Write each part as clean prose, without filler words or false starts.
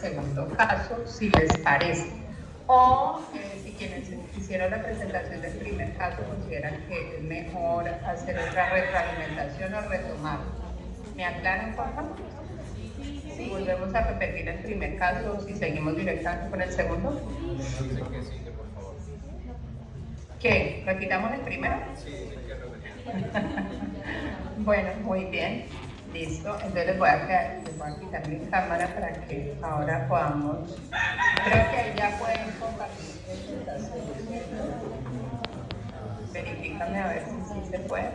segundo caso, si les parece. O si quienes hicieron la presentación del primer caso consideran que es mejor hacer otra retroalimentación o retomar. ¿Me aclaran, por favor? Si volvemos a repetir el primer caso, si seguimos directamente con el segundo. ¿Qué? ¿Repitamos el primero? Bueno, muy bien. Listo. Entonces les voy a quitar mi cámara para que ahora podamos. Creo que ahí ya pueden compartir presentación. Verifícame a ver si se puede.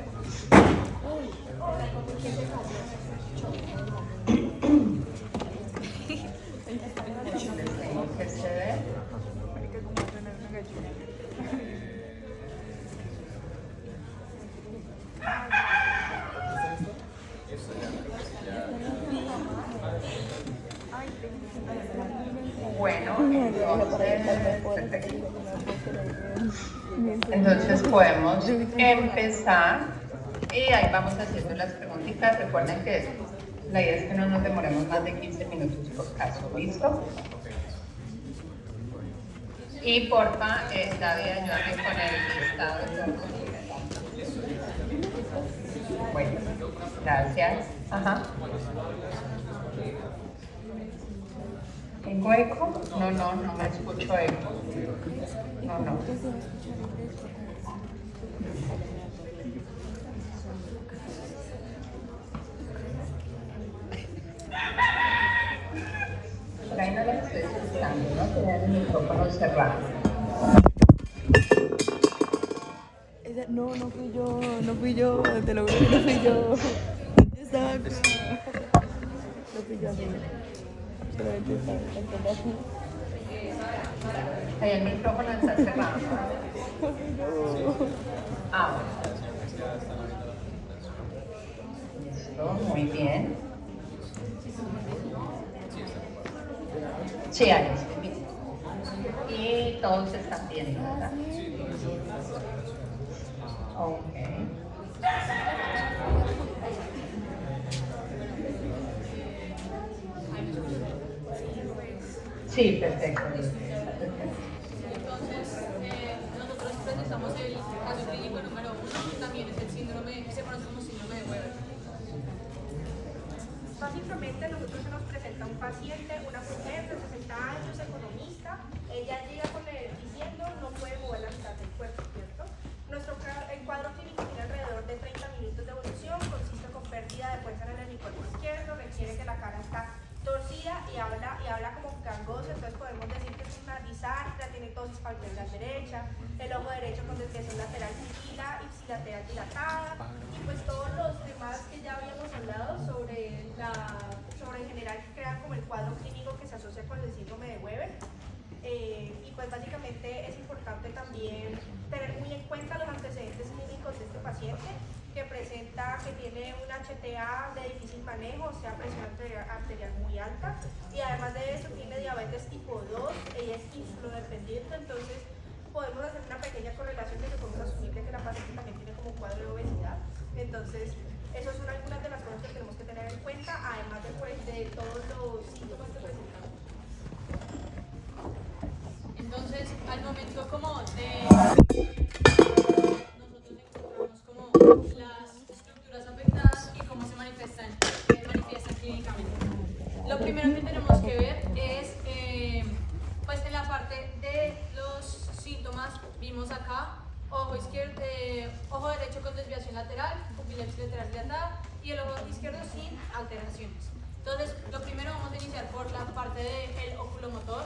Les tengo que ceder. Bueno, entonces podemos empezar y ahí vamos haciendo las preguntitas. Recuerden que la idea es que no nos demoremos más de 15 minutos por caso, ¿listo? Y porfa, David, ayúdame con el listado de todos. Bueno, gracias. Ajá. ¿Tengo eco? No me escucho eco. No. Por ahí no la estoy escuchando, ¿no? Tener el micrófono cerrado. No fui yo, te lo juro que no fui yo. Estaba acá. No fui yo, amigo. Solamente estaba así. Ahí el micrófono está cerrado. Ah, listo, muy bien. Sí, ahí estoy viendo. Y todos se están viendo, ¿verdad? Ok. Sí, perfecto. Entonces, nosotros presentamos el caso clínico número 1, que también es el síndrome, se conoce como síndrome de Weber. Básicamente nosotros se nos presenta un paciente, una mujer de 60 años, economista. Ella llega diciendo no puede mover la mitad del cuerpo, ¿cierto? El cuadro clínico tiene alrededor de 30 minutos de evolución, consiste con pérdida de fuerza en el hemisferio izquierdo, requiere que la cara está torcida y habla como gangoso, entonces podemos decir que es una disartria, tiene tosis palpebral derecha, el ojo derecho con desviación lateral ipsilateral dilatada, y pues todos los temas que ya habíamos hablado sobre en general que crean como el cuadro clínico que se asocia con el síndrome de Weber. Y pues básicamente es importante también tener muy en cuenta los antecedentes clínicos de este paciente, que presenta que tiene un HTA de difícil manejo, o sea, presión arterial muy alta, y además de eso tiene diabetes tipo 2, ella es insulinodependiente, entonces podemos hacer una pequeña correlación de que podemos asumir que la paciente también tiene como un cuadro de obesidad. Entonces, esas son algunas de las cosas que tenemos que tener en cuenta, además de todos los síntomas que presentamos. Entonces, al momento como de nosotros encontramos como las estructuras afectadas y cómo se manifiestan clínicamente. Lo primero que tenemos que ver es, pues en la parte de los síntomas, vimos acá, ojo derecho con desviación lateral, pupila ipsilateral dilatada y el ojo izquierdo sin alteraciones. Entonces, lo primero vamos a iniciar por la parte del oculomotor.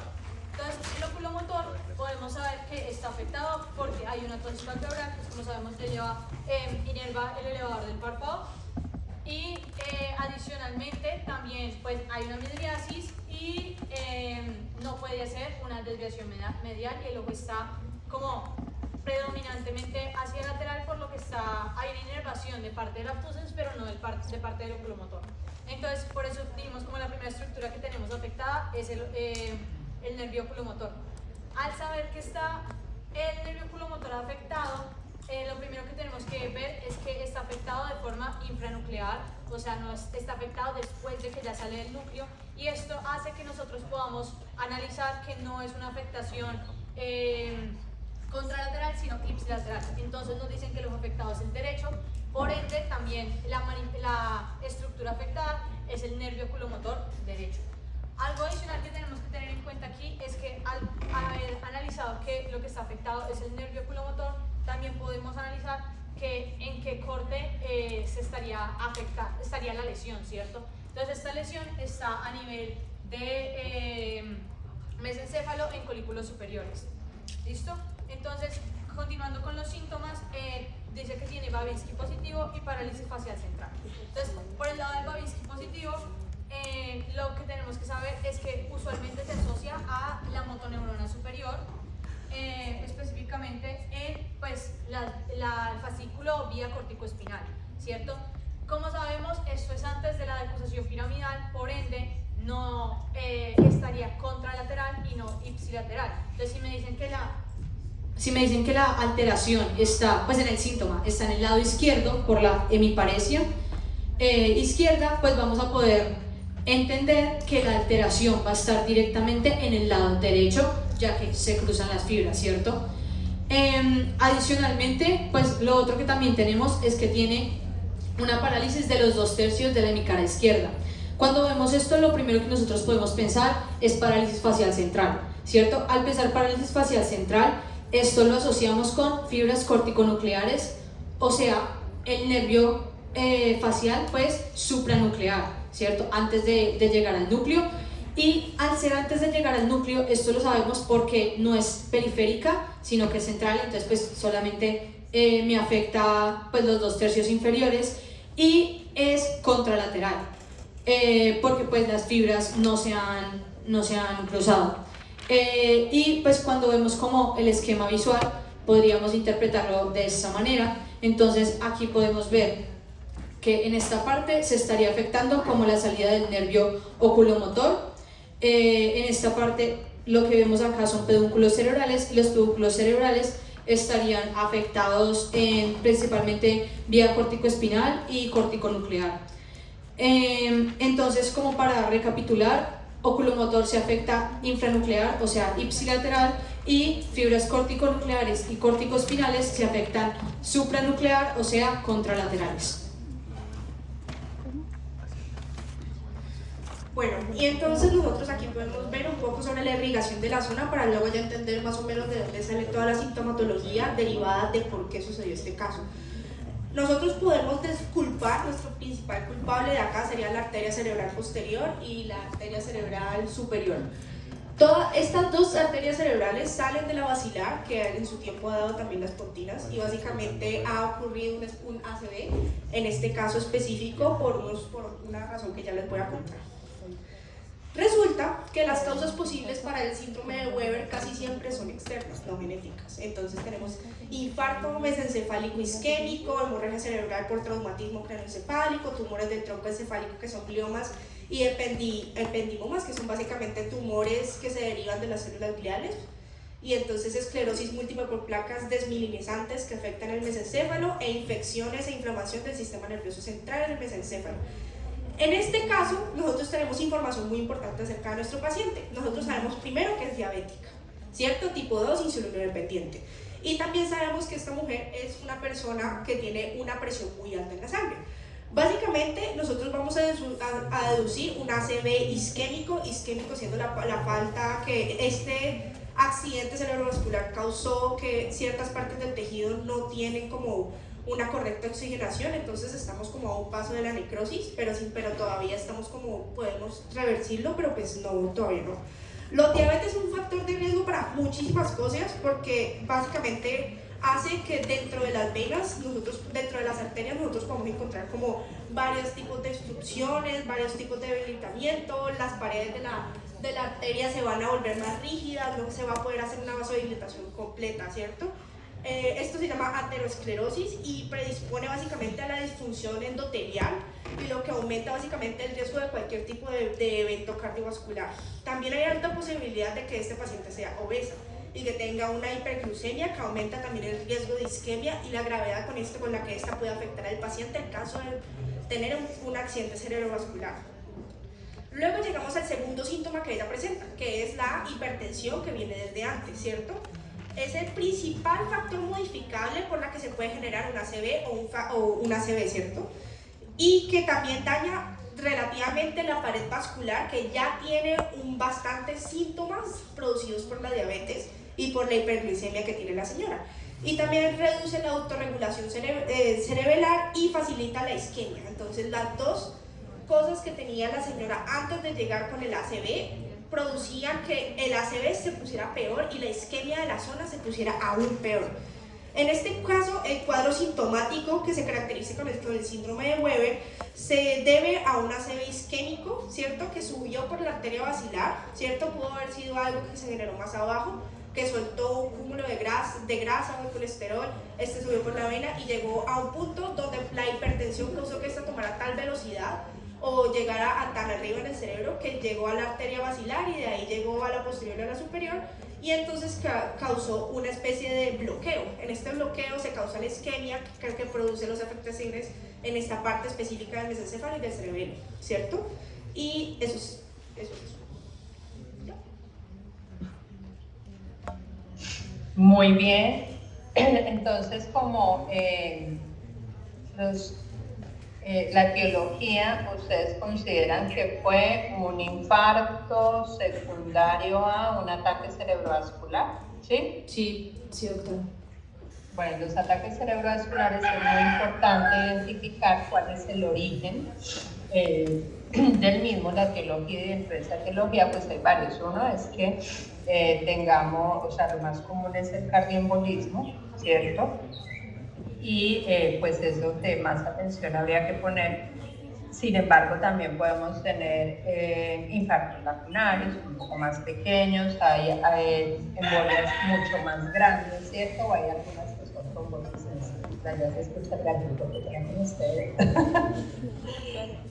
Entonces, el oculomotor podemos saber que está afectado porque hay una tosis palpebral, pues como sabemos inerva el elevador del párpado, y adicionalmente también pues hay una midriasis y no puede ser una desviación medial, y el ojo está como predominantemente hacia lateral, por lo que hay una inervación de parte del abducens, pero no de parte del oculomotor. Entonces, por eso dijimos como la primera estructura que tenemos afectada es el nervio oculomotor. Al saber que está el nervio oculomotor afectado, lo primero que tenemos que ver es que está afectado de forma infranuclear, o sea, no está afectado después de que ya sale del núcleo, y esto hace que nosotros podamos analizar que no es una afectación contralateral, sino ipsilateral. Entonces nos dicen que el ojo afectado es el derecho, por ende también la estructura afectada es el nervio oculomotor derecho. Algo adicional que tenemos que tener en cuenta aquí es que al haber analizado que lo que está afectado es el nervio oculomotor, también podemos analizar que en qué corte estaría la lesión, ¿cierto? Entonces esta lesión está a nivel de mesencéfalo en colículos superiores. ¿Listo? Entonces, continuando con los síntomas, dice que tiene Babinski positivo y parálisis facial central. Entonces, por el lado del Babinski positivo, lo que tenemos que saber es que usualmente se asocia a la motoneurona superior, específicamente en pues, el fascículo vía corticoespinal, ¿cierto? Como sabemos, esto es antes de la decusación piramidal, por ende, no estaría contralateral y no ipsilateral. Entonces, si me dicen que la alteración está, pues en el síntoma, está en el lado izquierdo por la hemiparesia izquierda, pues vamos a poder entender que la alteración va a estar directamente en el lado derecho, ya que se cruzan las fibras, ¿cierto? Adicionalmente, pues lo otro que también tenemos es que tiene una parálisis de los 2/3 de la hemicara izquierda. Cuando vemos esto, lo primero que nosotros podemos pensar es parálisis facial central, ¿cierto? Al pensar parálisis facial central, esto lo asociamos con fibras corticonucleares, o sea, el nervio facial, pues, supranuclear, ¿cierto? Antes de llegar al núcleo. Y al ser antes de llegar al núcleo, esto lo sabemos porque no es periférica, sino que es central, entonces pues solamente me afecta pues, los 2/3 inferiores, y es contralateral, porque pues las fibras no se han cruzado. Y pues cuando vemos como el esquema visual, podríamos interpretarlo de esta manera. Entonces aquí podemos ver que en esta parte se estaría afectando como la salida del nervio oculomotor. En esta parte lo que vemos acá son pedúnculos cerebrales, y los pedúnculos cerebrales estarían afectados principalmente vía corticoespinal y corticonuclear. Entonces, como para recapitular, oculomotor se afecta infranuclear, o sea, ipsilateral, y fibras corticonucleares y corticoespinales se afectan supranuclear, o sea, contralaterales. Bueno, y entonces nosotros aquí podemos ver un poco sobre la irrigación de la zona para luego ya entender más o menos de dónde sale toda la sintomatología derivada de por qué sucedió este caso. Nosotros podemos desculpar, nuestro principal culpable de acá sería la arteria cerebral posterior y la arteria cerebral superior. Todas estas dos arterias cerebrales salen de la basilar, que en su tiempo ha dado también las pontinas, y básicamente ha ocurrido un ACV, en este caso específico, por una razón que ya les voy a contar. Resulta que las causas posibles para el síndrome de Weber casi siempre son externas, no genéticas. Entonces tenemos infarto mesencefálico isquémico, hemorragia cerebral por traumatismo craneoencefálico, tumores del tronco encefálico que son gliomas y ependimomas, que son básicamente tumores que se derivan de las células gliales. Y entonces esclerosis múltiple por placas desmielinizantes que afectan el mesencéfalo, e infecciones e inflamación del sistema nervioso central en el mesencéfalo. En este caso, nosotros tenemos información muy importante acerca de nuestro paciente. Nosotros sabemos primero que es diabética, ¿cierto? Tipo 2, insulino dependiente. Y también sabemos que esta mujer es una persona que tiene una presión muy alta en la sangre. Básicamente, nosotros vamos a deducir un ACV isquémico siendo la falta que este accidente cerebrovascular causó que ciertas partes del tejido no tienen como una correcta oxigenación, entonces estamos como a un paso de la necrosis, pero todavía estamos como, podemos reversirlo, pero pues no, todavía no. Los diabetes es un factor de riesgo para muchísimas cosas, porque básicamente hace que dentro de las venas, dentro de las arterias, nosotros podemos encontrar como varios tipos de obstrucciones, varios tipos de debilitamiento, las paredes de la arteria se van a volver más rígidas, no se va a poder hacer una vasodilatación completa, ¿cierto? Esto se llama aterosclerosis y predispone básicamente a la disfunción endotelial, y lo que aumenta básicamente el riesgo de cualquier tipo de evento cardiovascular. También hay alta posibilidad de que este paciente sea obeso y que tenga una hiperglucemia, que aumenta también el riesgo de isquemia y la gravedad con la que esta puede afectar al paciente en caso de tener un accidente cerebrovascular. Luego llegamos al segundo síntoma que ella presenta, que es la hipertensión que viene desde antes, ¿cierto? Es el principal factor modificable por la que se puede generar una ACV o una ACV, ¿cierto? Y que también daña relativamente la pared vascular, que ya tiene bastantes síntomas producidos por la diabetes y por la hiperglicemia que tiene la señora. Y también reduce la autorregulación cerebelar y facilita la isquemia. Entonces, las dos cosas que tenía la señora antes de llegar con el ACV producían que el ACV se pusiera peor y la isquemia de la zona se pusiera aún peor. En este caso, el cuadro sintomático que se caracteriza con el síndrome de Weber se debe a un ACV isquémico, ¿cierto? Que subió por la arteria basilar, ¿cierto? Pudo haber sido algo que se generó más abajo, que soltó un cúmulo de grasa o de colesterol, subió por la vena y llegó a un punto donde la hipertensión causó que esta tomara tal velocidad o llegara a tan arriba en el cerebro que llegó a la arteria basilar y de ahí llegó a la posterior y a la superior, y entonces causó una especie de bloqueo. En este bloqueo se causa la isquemia que produce los afectaciones en esta parte específica del mesencéfalo y del cerebelo, ¿cierto? Y eso es. ¿Ya? Muy bien. Entonces, como la etiología, ¿ustedes consideran que fue un infarto secundario a un ataque cerebrovascular? ¿Sí? Sí, doctora. Bueno, los ataques cerebrovasculares es muy importante identificar cuál es el origen del mismo, la etiología, y dentro de esa etiología pues hay varios. Uno es que tengamos, o sea, lo más común es el cardioembolismo, ¿cierto? Y pues es donde más atención habría que poner. Sin embargo, también podemos tener infartos lacunares un poco más pequeños, hay embolias mucho más grandes, ¿cierto? O hay algunas que son trombosis sensibles, ya se escucha el gallito que tienen ustedes.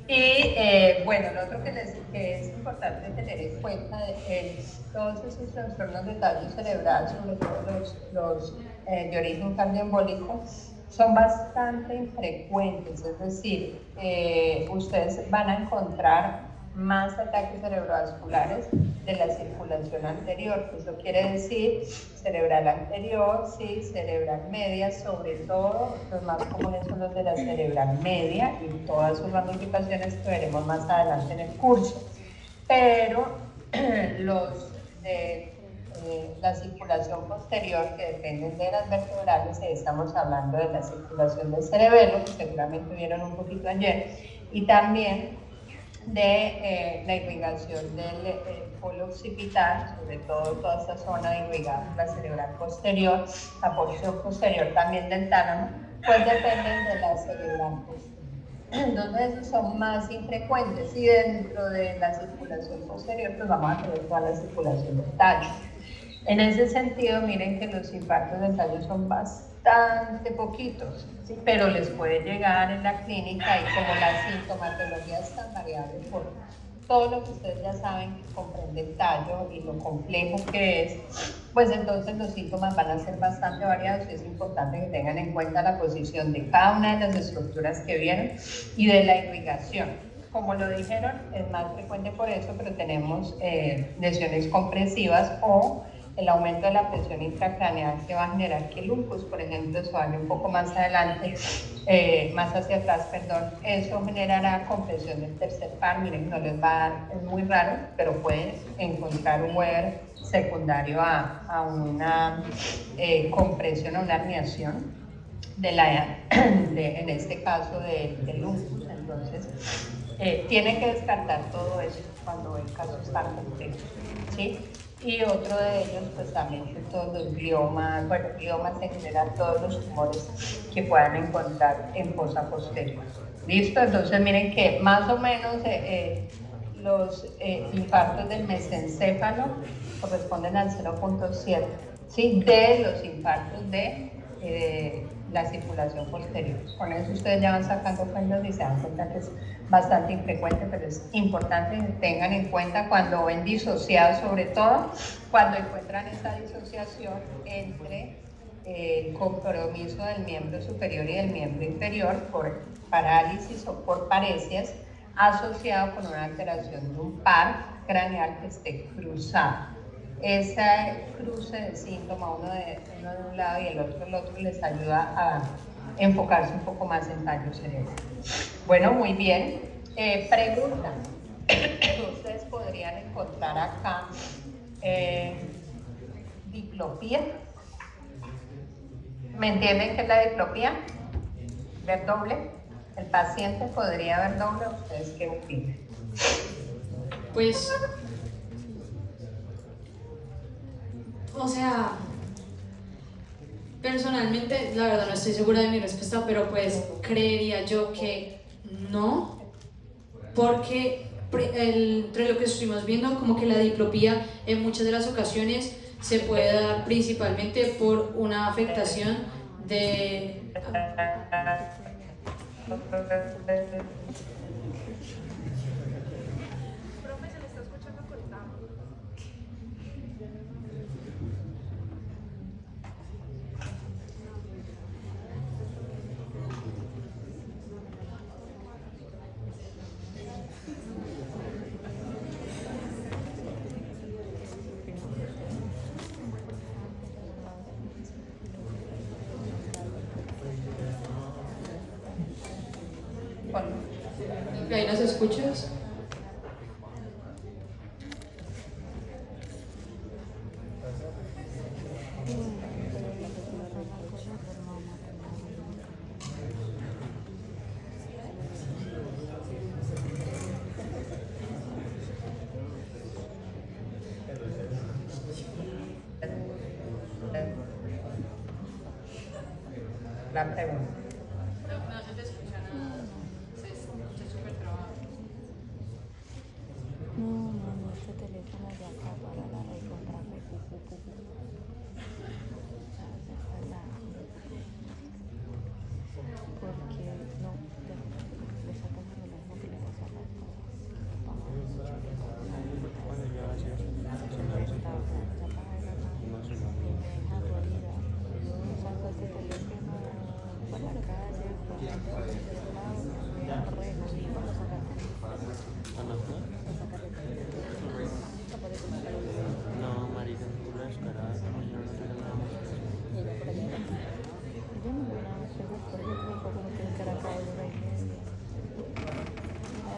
Y bueno, lo otro que es importante tener en cuenta es todos esos trastornos de tallo cerebral, sobre todo los de origen cardioembólico, son bastante infrecuentes, es decir, ustedes van a encontrar más ataques cerebrovasculares de la circulación anterior. Eso quiere decir cerebral anterior, sí, cerebral media, sobre todo los más comunes son los de la cerebral media y todas sus ramificaciones que veremos más adelante en el curso. Pero los de la circulación posterior, que dependen de las vertebrales, estamos hablando de la circulación del cerebelo, que seguramente vieron un poquito ayer, y también de la irrigación del polo occipital, sobre todo toda esta zona irrigada por la cerebral posterior, la porción posterior también del tálamo, pues dependen de la cerebral posterior. Entonces esos son más infrecuentes, y dentro de la circulación posterior pues vamos a tener toda la circulación del tallo. En ese sentido, miren que los infartos del tallo son bastante poquitos, ¿sí? Pero les puede llegar en la clínica, y como la sintomatología es tan variable por todo lo que ustedes ya saben que comprende el tallo y lo complejo que es, pues entonces los síntomas van a ser bastante variados, y es importante que tengan en cuenta la posición de cada una de las estructuras que vieron y de la irrigación. Como lo dijeron, es más frecuente por eso, pero tenemos lesiones compresivas o el aumento de la presión intracraneal que va a generar que el lupus, por ejemplo, se vaya un poco más adelante, más hacia atrás, perdón, eso generará compresión del tercer par. Miren, no les va a dar, es muy raro, pero pueden encontrar un Weber secundario a una compresión, a una herniación en este caso del lupus. Entonces, tienen que descartar todo eso cuando el caso está complejo, ¿sí? Y otro de ellos, pues también todos los gliomas, bueno, gliomas en general, todos los tumores que puedan encontrar en fosa posterior. ¿Listo? Entonces miren que más o menos los infartos del mesencéfalo corresponden al 0.7, ¿sí? De los infartos de la circulación posterior. Con eso ustedes ya van sacando cuentas y se dan cuenta que es bastante infrecuente, pero es importante que tengan en cuenta cuando ven disociados, sobre todo cuando encuentran esta disociación entre el compromiso del miembro superior y del miembro inferior por parálisis o por paresias, asociado con una alteración de un par craneal que esté cruzado. Ese cruce de síntomas, uno de un lado y el otro del otro, les ayuda a enfocarse un poco más en tallo cerebral. Bueno, muy bien. Pregunta. Ustedes podrían encontrar acá diplopía. ¿Me entienden qué es la diplopía? ¿Ver doble? ¿El paciente podría ver doble? ¿Ustedes qué opinan? Pues, o sea, personalmente, la verdad no estoy segura de mi respuesta, pero pues creería yo que no, porque entre lo que estuvimos viendo, como que la diplopía en muchas de las ocasiones se puede dar principalmente por una afectación de... Profe, se le está escuchando cortado. ¿Ahí nos escuchas? La pregunta. No se te escucha nada, se escucha súper trabado. No, este teléfono de acá para la recontra porque no, le sacas el mismo que le pasa a las No, marica, pura descarada.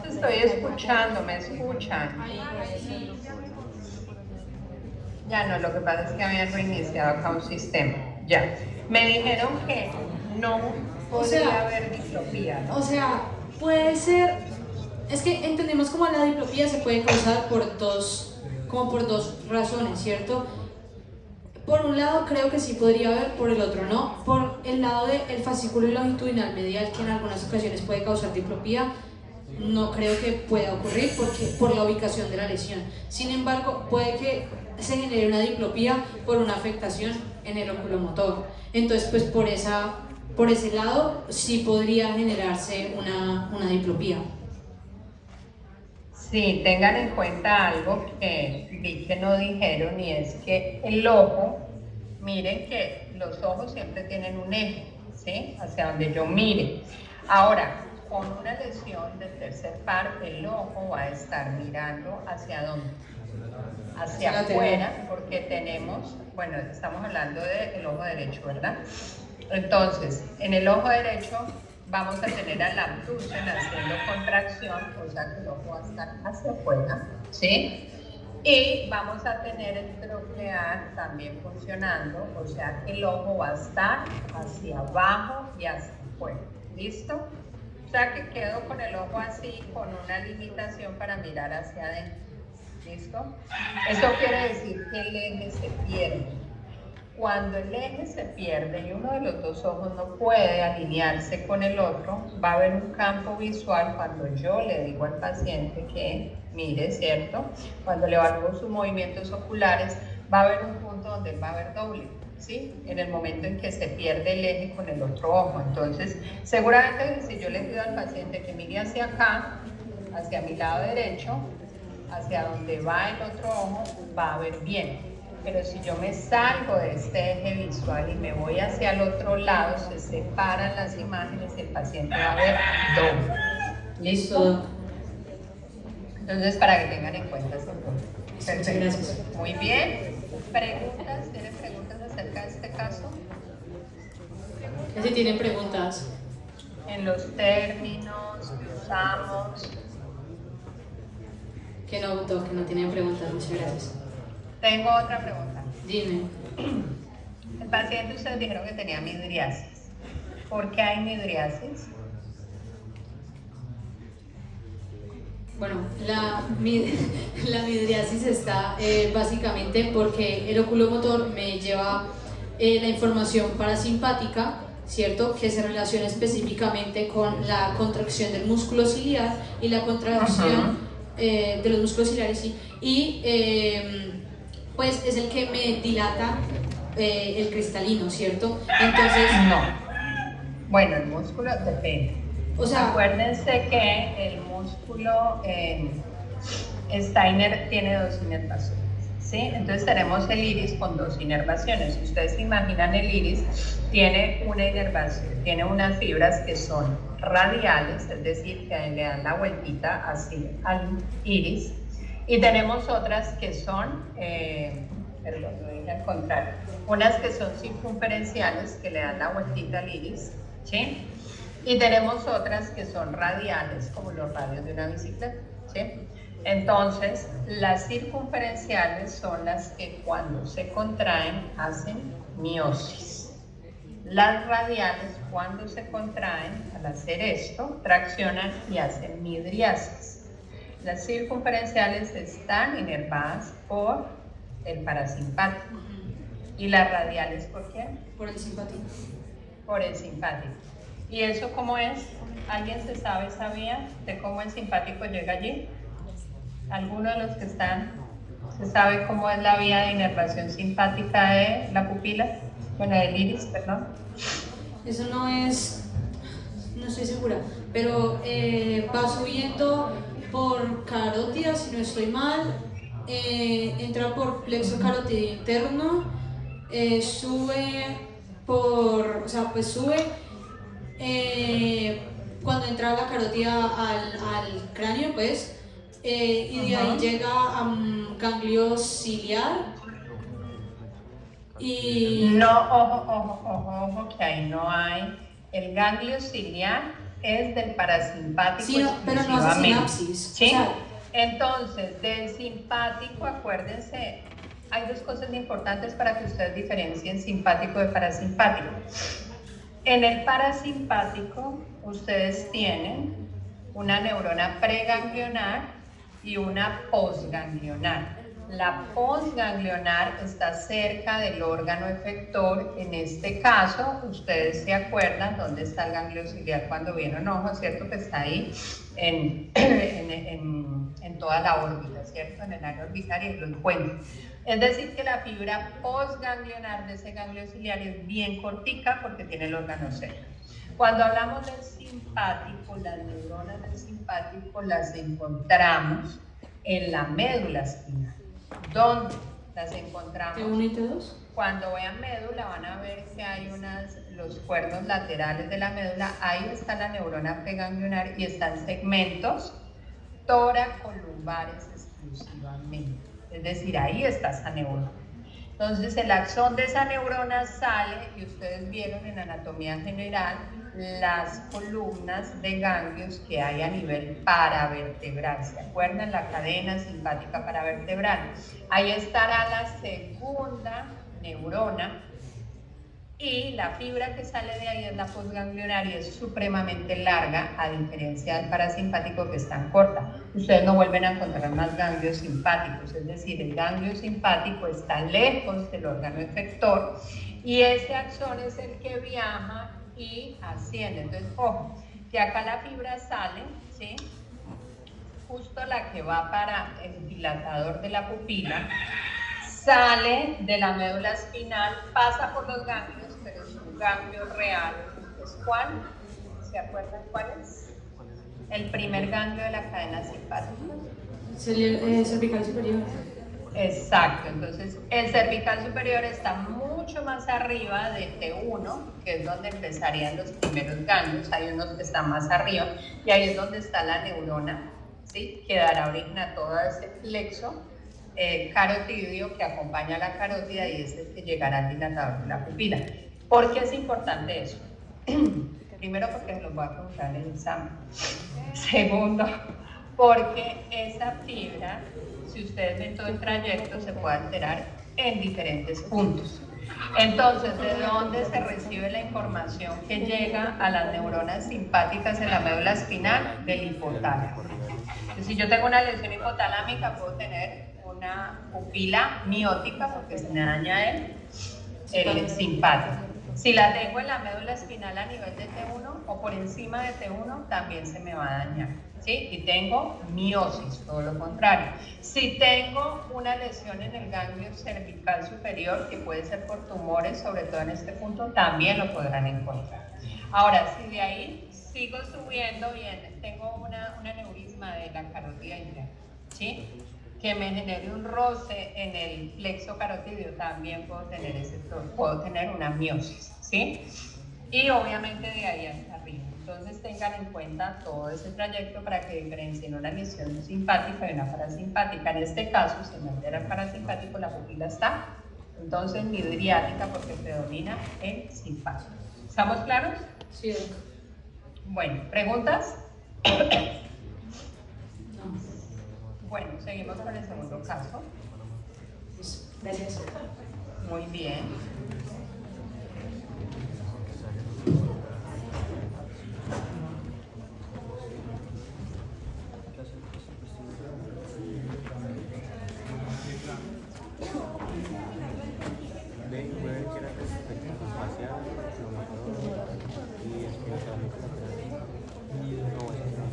Estoy escuchando, me escuchan. Ya no, lo que pasa es que habían reiniciado acá un sistema. Ya. Me dijeron que no podría haber diplopía, ¿no? O sea, puede ser, es que entendemos como la diplopía se puede causar por dos razones, ¿cierto? Por un lado creo que sí podría haber, por el otro no. Por el lado del fascículo longitudinal medial, que en algunas ocasiones puede causar diplopía, no creo que pueda ocurrir por la ubicación de la lesión. Sin embargo, puede que se genere una diplopía por una afectación en el oculomotor. Entonces, pues por ese lado sí podría generarse una diplopía. Sí, tengan en cuenta algo que vi que no dijeron, y es que el ojo, miren que los ojos siempre tienen un eje, ¿sí? Hacia donde yo mire. Ahora, con una lesión del tercer par, el ojo va a estar mirando hacia dónde, hacia afuera, porque tenemos, bueno, estamos hablando del ojo derecho, ¿verdad? Entonces, en el ojo derecho vamos a tener al abducen haciendo contracción, o sea que el ojo va a estar hacia afuera, ¿sí? Y vamos a tener el troclear también funcionando, o sea que el ojo va a estar hacia abajo y hacia afuera, ¿listo? O sea que quedo con el ojo así, con una limitación para mirar hacia adentro, ¿listo? Eso quiere decir que el eje se pierde. Cuando el eje se pierde y uno de los dos ojos no puede alinearse con el otro, va a haber un campo visual cuando yo le digo al paciente que mire, ¿cierto? Cuando le evalúo sus movimientos oculares, va a haber un punto donde va a haber doble, ¿sí? En el momento en que se pierde el eje con el otro ojo. Entonces, seguramente si yo le pido al paciente que mire hacia acá, hacia mi lado derecho, hacia donde va el otro ojo, va a ver bien. Pero si yo me salgo de este eje visual y me voy hacia el otro lado, se separan las imágenes y el paciente va a ver doble. ¿Listo? Entonces, para que tengan en cuenta ese punto. Muchas gracias. Muy bien. ¿Preguntas? ¿Tienen preguntas acerca de este caso? Si tienen preguntas. En los términos que usamos. Que no tienen preguntas. Muchas gracias. Tengo otra pregunta. Dime. El paciente, ustedes dijeron que tenía midriasis. ¿Por qué hay midriasis? Bueno, la midriasis está básicamente porque el oculomotor me lleva la información parasimpática, ¿cierto? Que se relaciona específicamente con la contracción del músculo ciliar y la contracción de los músculos ciliares, sí. Y pues es el que me dilata el cristalino, ¿cierto? Entonces, No. Bueno, el músculo depende. o sea, Acuérdense que el músculo tiene dos inervaciones, ¿sí? Entonces tenemos el iris con dos inervaciones. Si ustedes se imaginan, el iris tiene una inervación, tiene unas fibras que son radiales, es decir, que le dan la vueltita así al iris, y tenemos otras que son, perdón, lo dije al contrario, unas que son circunferenciales, que le dan la vueltita al iris, ¿sí? Y tenemos otras que son radiales, como los radios de una bicicleta, ¿sí? Entonces, las circunferenciales son las que cuando se contraen hacen miosis. Las radiales, cuando se contraen, al hacer esto, traccionan y hacen midriasis. Las circunferenciales están inervadas por el parasimpático. ¿Y las radiales por qué? por el simpático. Por el simpático. ¿Y eso cómo es? ¿Alguien sabía de cómo el simpático llega allí? ¿Alguno de los que están se sabe cómo es la vía de inervación simpática de la pupila? Bueno, del iris, perdón. Eso no estoy segura, pero va subiendo por carótida, si no estoy mal, entra por plexo carotidio interno, sube cuando entra la carótida al cráneo, pues, y de ahí llega a un ganglio ciliar. Y No, ojo, que ahí no hay. El ganglio ciliar es del parasimpático. sí, pero no hace sinapsis. ¿Sí? O sea, Entonces, del simpático, acuérdense, hay dos cosas importantes para que ustedes diferencien simpático de parasimpático. En el parasimpático, ustedes tienen una neurona preganglionar y una postganglionar. La postganglionar está cerca del órgano efector. En este caso, ustedes se acuerdan dónde está el ganglio ciliar cuando viene un ojo, ¿cierto? Que está ahí en toda la órbita, ¿cierto? En el área orbitaria y lo encuentran. Es decir, que la fibra postganglionar de ese ganglio ciliar es bien cortica porque tiene el órgano cerca. Cuando hablamos del simpático, las neuronas del simpático las encontramos en la médula espinal. ¿Dónde las encontramos? T1 y T2. Cuando vean médula van a ver que hay los cuernos laterales de la médula. Ahí está la neurona preganglionar y están segmentos toracolumbares exclusivamente. Es decir, ahí está esa neurona. Entonces el axón de esa neurona sale, y ustedes vieron en anatomía general las columnas de ganglios que hay a nivel paravertebral. ¿Se acuerdan? La cadena simpática paravertebral. Ahí estará la segunda neurona, y la fibra que sale de ahí es la postganglionar y es supremamente larga, a diferencia del parasimpático que es tan corta. Ustedes no vuelven a encontrar más ganglios simpáticos, es decir, el ganglio simpático está lejos del órgano efector y ese axón es el que viaja y asciende. Entonces, ojo, que acá la fibra sale, ¿sí? Justo la que va para el dilatador de la pupila, sale de la médula espinal, pasa por los ganglios, pero es un ganglio real. ¿Es cuál? ¿Se acuerdan cuál es? El primer ganglio de la cadena simpática. Cervical superior. Exacto, entonces el cervical superior está mucho más arriba de T1, que es donde empezarían los primeros ganglios. Hay unos que están más arriba y ahí es donde está la neurona ¿sí? Quedará origina todo ese plexo carotidio que acompaña a la carótida y es el que llegará al dilatador de la pupila. ¿Por qué es importante eso? Primero, porque se lo voy a preguntar en el examen. Segundo, porque esa fibra, si ustedes ven todo el trayecto, se puede alterar en diferentes puntos. Entonces, ¿de dónde se recibe la información que llega a las neuronas simpáticas en la médula espinal? Del hipotálamo. Entonces, si yo tengo una lesión hipotalámica, puedo tener una pupila miótica porque se me daña el simpático. Si la tengo en la médula espinal a nivel de T1 o por encima de T1, también se me va a dañar, ¿sí? Y tengo miosis, todo lo contrario. Si tengo una lesión en el ganglio cervical superior, que puede ser por tumores, sobre todo en este punto, también lo podrán encontrar. Ahora, si de ahí sigo subiendo, bien, tengo una aneurisma de la carótida interna, ¿sí? Que me genere un roce en el plexo carotidio, también puedo tener una miosis, ¿sí? Y obviamente de ahí hasta arriba. Entonces tengan en cuenta todo ese trayecto para que diferencien una lesión simpática y una parasimpática. En este caso, si me altera el parasimpático, la pupila está entonces midriática porque predomina el simpático. ¿Estamos claros? Sí. Bueno, ¿preguntas? Bueno, seguimos con el segundo caso. Gracias. Muy bien.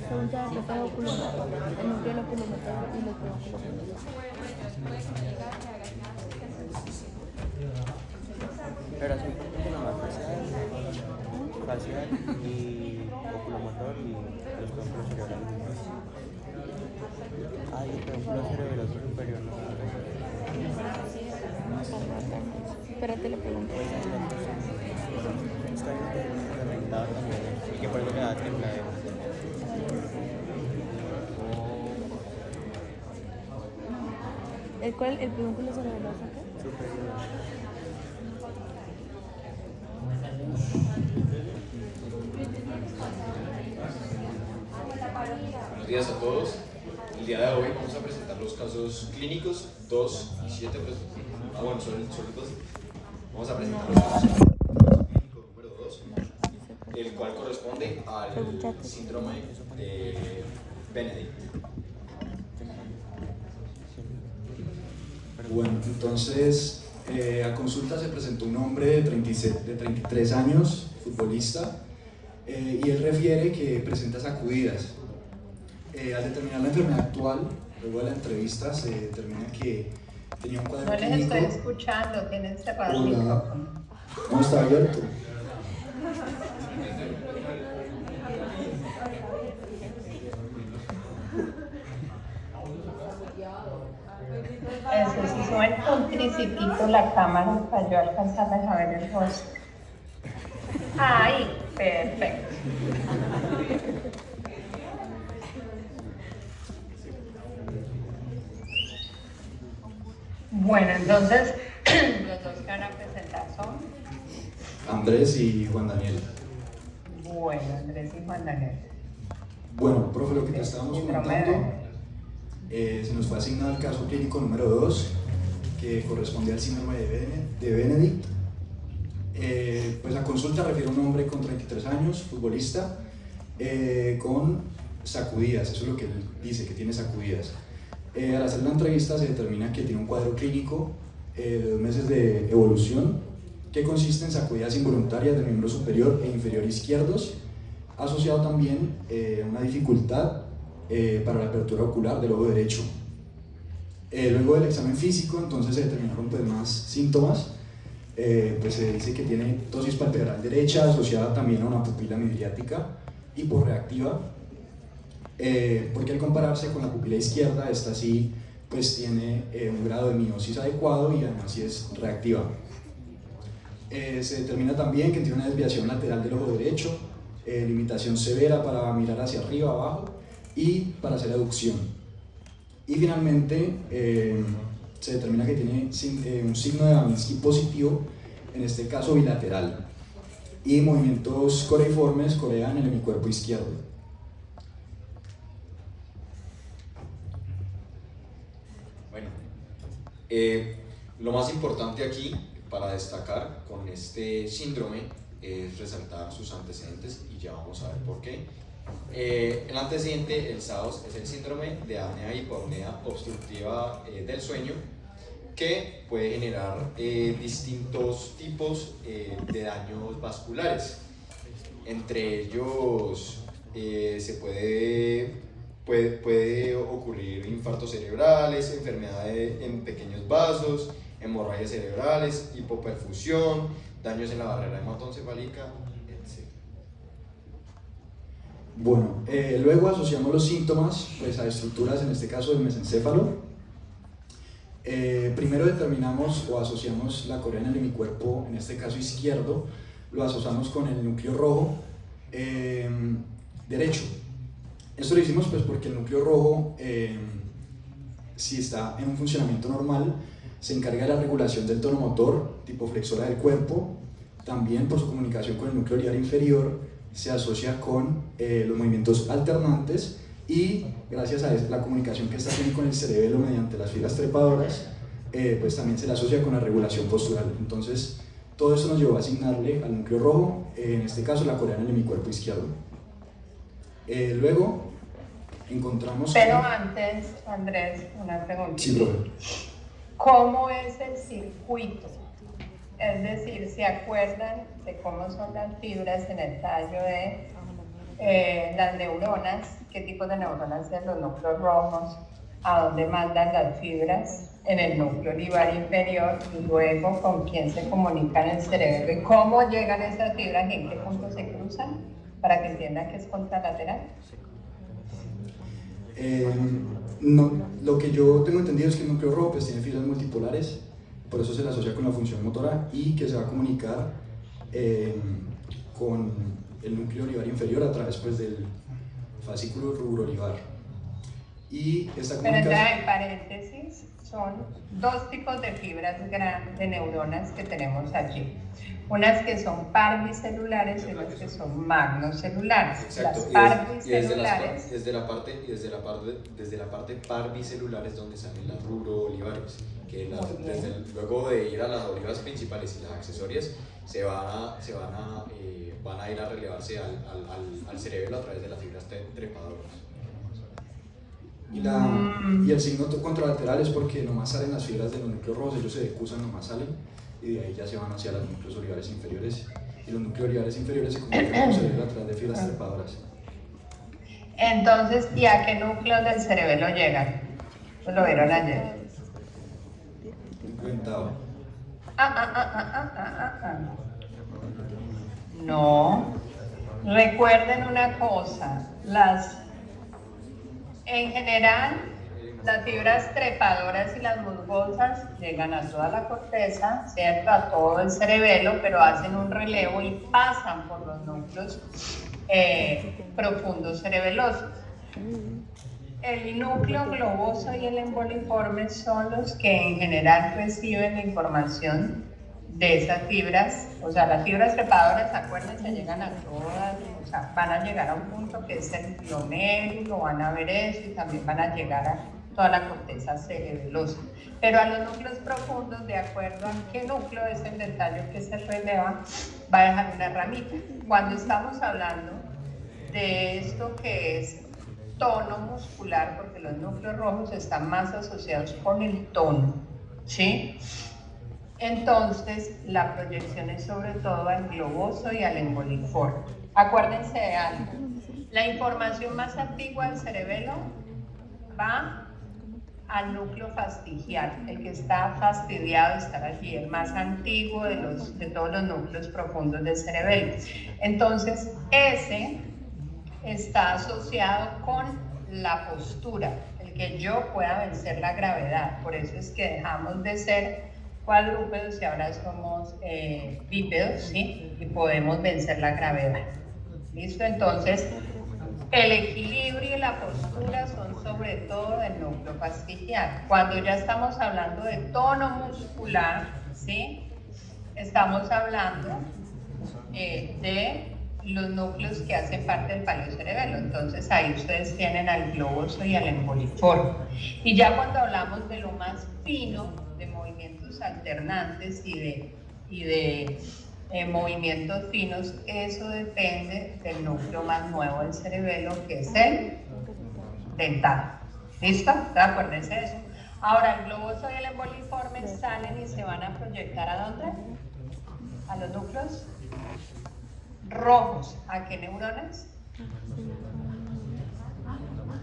Pregunta de pago oculomotor, el núcleo oculomotor y los oculomotor. Pero así como más facial y oculomotor y los pedúnculos cerebrales. Ay, el pedúnculo cerebroso superior no. Espérate, le pregunto. Es que hay un pedúnculo reventado también y que por eso le da tembladera. ¿El pedúnculo cerebroso qué? Superior. Buenos días a todos. El día de hoy vamos a presentar los casos clínicos 2 y 7. Bueno, son dos. Vamos a presentar los casos clínico número 2, el cual corresponde al síndrome de Benedict. Bueno, entonces a consulta se presentó un hombre de 33 años, futbolista, y él refiere que presenta sacudidas. Al determinar la enfermedad actual, luego de la entrevista se determina que tenía un cuadro No les clínico. estoy escuchando, tienen cerrado el Hola. micrófono. No, está abierto. Eso, si suben un tricipito la cámara para yo alcanzarles a ver el rostro. Ahí, perfecto. Bueno, entonces, los dos que van a presentar son, Andrés y Juan Daniel. bueno, Andrés y Juan Daniel. Bueno, profe, lo que te estábamos comentando, se nos fue asignado el caso clínico número 2, que corresponde al síndrome de Benedict. Pues la consulta refiere a un hombre con 33 años, futbolista, con sacudidas, eso es lo que él dice, que tiene sacudidas. Al hacer la entrevista se determina que tiene un cuadro clínico de 2 meses de evolución, que consiste en sacudidas involuntarias del miembro superior e inferior izquierdos, asociado también a una dificultad para la apertura ocular del ojo derecho. Luego del examen físico, entonces se determinaron pues, más síntomas. Pues se dice que tiene ptosis palpebral derecha asociada también a una pupila midriática hiporreactiva, porque al compararse con la pupila izquierda, esta sí pues tiene un grado de miosis adecuado y además sí es reactiva. Se determina también que tiene una desviación lateral del ojo derecho, limitación severa para mirar hacia arriba, abajo, y para hacer aducción. Y finalmente se determina que tiene un signo de Babinski positivo, en este caso bilateral, y movimientos coreiformes corean en el hemicuerpo izquierdo. Bueno, lo más importante aquí para destacar con este síndrome es resaltar sus antecedentes y ya vamos a ver por qué. El antecedente, el SAOS, es el síndrome de apnea y hipoapnea obstructiva del sueño, que puede generar distintos tipos de daños vasculares. Entre ellos puede ocurrir infartos cerebrales, enfermedades en pequeños vasos, hemorragias cerebrales, hipoperfusión, daños en la barrera hematoencefálica, etc. Bueno, luego asociamos los síntomas pues, a estructuras, en este caso del mesencéfalo. Primero determinamos o asociamos la corea en el hemicuerpo, en este caso izquierdo, lo asociamos con el núcleo rojo derecho. Esto lo hicimos pues, porque el núcleo rojo, si está en un funcionamiento normal, se encarga de la regulación del tono motor, tipo flexora del cuerpo. También por su comunicación con el núcleo olivar inferior se asocia con los movimientos alternantes, y gracias a la comunicación que está haciendo con el cerebelo mediante las fibras trepadoras, pues también se le asocia con la regulación postural. Entonces todo esto nos llevó a asignarle al núcleo rojo, en este caso la corea en el hemicuerpo izquierdo. Luego encontramos... Pero antes, Andrés, una pregunta. Sí, profe. ¿Cómo es el circuito? Es decir, ¿se acuerdan de cómo son las fibras en el tallo de las neuronas? ¿Qué tipo de neuronas de los núcleos rojos? ¿A dónde mandan las fibras? En el núcleo olivar inferior, y luego con quién se comunican en el cerebro y cómo llegan esas fibras y en qué punto se cruzan, para que entiendan que es contralateral. No, lo que yo tengo entendido es que el núcleo rojo pues, tiene fibras multipolares, por eso se le asocia con la función motora, y que se va a comunicar con el núcleo olivar inferior a través pues, del fascículo rubro-olivar. Y esta comunicación... Pero en paréntesis, son dos tipos de fibras de neuronas que tenemos allí. Unas que son parbicelulares y unas que son magnocelulares. Exacto. Las parbicelulares... Desde la parte parbicelular es donde salen las rubro-olivares, que luego de ir a las olivas principales y las accesorias van a ir a relevarse al cerebelo a través de las fibras trepadoras. Y el signo contralateral es porque nomás salen las fibras de los núcleos rojos, ellos se decusan, nomás salen, y de ahí ya se van hacia los núcleos olivares inferiores, y los núcleos olivares inferiores se comunican con el cerebelo a través de fibras trepadoras. Entonces, ¿y a qué núcleos del cerebelo llegan? Pues lo vieron ayer. Inventado. No. Recuerden una cosa, en general, las fibras trepadoras y las musgosas llegan a toda la corteza, ¿cierto? A todo el cerebelo, pero hacen un relevo y pasan por los núcleos profundos cerebelosos. El núcleo globoso y el emboliforme son los que en general reciben la información de esas fibras. O sea, las fibras trepadoras, acuérdense, llegan a todas, o sea, van a llegar a un punto que es el glomérulo, van a ver eso, y también van a llegar a toda la corteza cerebelosa. Pero a los núcleos profundos, de acuerdo a qué núcleo es el del tallo que se releva, va a dejar una ramita. Cuando estamos hablando de esto que es tono muscular, porque los núcleos rojos están más asociados con el tono, ¿sí? Entonces, la proyección es sobre todo al globoso y al emboliforme. Acuérdense de algo, la información más antigua del cerebelo va al núcleo fastigial, el que está fastidiado de estar allí, el más antiguo de todos los núcleos profundos del cerebelo. Entonces, ese está asociado con la postura, el que yo pueda vencer la gravedad. Por eso es que dejamos de ser cuadrúpedos y ahora somos bípedos, ¿sí? Y podemos vencer la gravedad. ¿Listo? Entonces, El equilibrio y la postura son sobre todo del núcleo facial. Cuando ya estamos hablando de tono muscular, ¿sí? Estamos hablando de los núcleos que hacen parte del paleo-cerebelo. Entonces ahí ustedes tienen al globoso y al emboliforme. Y ya cuando hablamos de lo más fino, de movimientos alternantes y de movimientos finos, eso depende del núcleo más nuevo del cerebelo, que es el dental. ¿Listo? Acuérdense de eso. Ahora el globoso y el emboliforme salen y se van a proyectar ¿a dónde? A los núcleos rojos. ¿A qué neuronas?